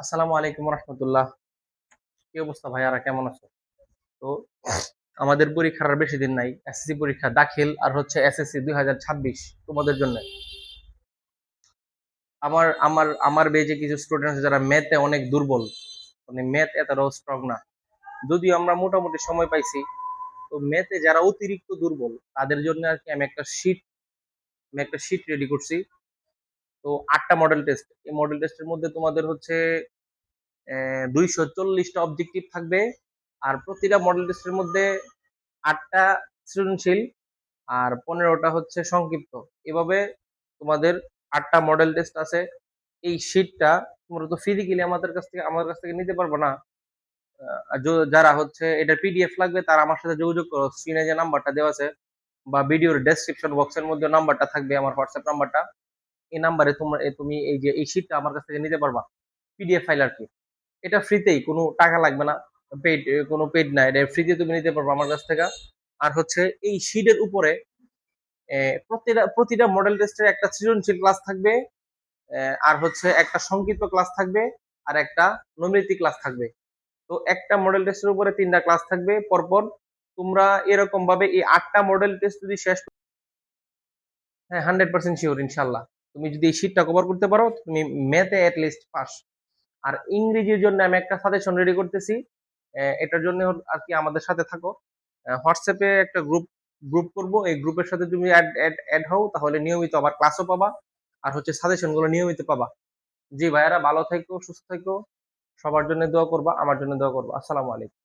আসসালামু আলাইকুম রহমতুল্লাহ। কি অবস্থা ভাইয়ারা, কেমন আছো? তো আমাদের পরীক্ষার আর বেশি দিন নাই। এসএসসি পরীক্ষা দাখিল আর হচ্ছে এসএসসি 2026 তোমাদের জন্য। আমার আমার আমার বেজে কিছু স্টুডেন্ট যারা ম্যাথে অনেক দুর্বল, মানে ম্যাথ এতটাও স্ট্রং না। যদিও আমরা মোটামুটি সময় পাইছি, তো ম্যাথে যারা অতিরিক্ত দুর্বল তাদের জন্য আর কি আমি একটা শীট রেডি করছি। তো 8টা মডেল টেস্ট। এই মডেল টেস্টের মধ্যে তোমাদের হচ্ছে 240টা অবজেক্টিভ থাকবে। আর প্রতিটা মডেল টেস্টের মধ্যে 8টা সৃজনশীল আর 15টা হচ্ছে সংক্ষিপ্ত। এভাবে তোমাদের 8টা মডেল টেস্ট আছে। এই শীটটা তোমরা তো ফিজিক্যালি আমার কাছ থেকে নিতে পারবে না। যারা হচ্ছে এটা পিডিএফ লাগবে তারা আমার সাথে যোগাযোগ করো, স্ক্রিনে যে নাম্বারটা দেওয়া আছে বা ভিডিওর ডেসক্রিপশন বক্সের মধ্যে নাম্বারটা থাকবে, আমার হোয়াটসঅ্যাপ নাম্বারটা। এই নাম্বারে তুমি এই যে এই শীটটা আমার কাছ থেকে নিতে পারবা, পিডিএফ ফাইল আর কি। এটা ফ্রিতেই, কোনো টাকা লাগবে না। পেইড, কোনো পেইড না, এটা ফ্রিতে তুমি নিতে পারবে আমার কাছ থেকে। আর হচ্ছে এই শীটের উপরে প্রতিটা মডেল টেস্টের একটা সৃজনশীল ক্লাস থাকবে, আর হচ্ছে একটা সংক্ষিপ্ত ক্লাস থাকবে, আর একটা নৈমিত্তিক ক্লাস থাকবে। তো একটা মডেল টেস্টের উপরে 3টা ক্লাস থাকবে পরপর। তোমরা এরকম ভাবে এই 8টা মডেল টেস্ট যদি শেষ, হ্যাঁ 100% শিওর ইনশাল্লাহ। তুমি যদি এই শীটটা কভার করতে পারো তুমি ম্যাথে লিস্ট পাস। আর ইংরেজির জন্য আমি একটা সাজেশন রেডি করতেছি। এটার জন্য আর কি আমাদের সাথে থাকো। হোয়াটসঅ্যাপে একটা গ্রুপ করব, এই গ্রুপের সাথে তুমি অ্যাড হও, তাহলে নিয়মিত আবার ক্লাসও পাবা আর হচ্ছে সাজেশন গুলো নিয়মিত পাবা। জি ভাইয়ারা, ভালো থেকো, সুস্থ থেকো। সবার জন্য দোয়া করবা, আমার জন্য দোয়া করবা। আসসালামু আলাইকুম।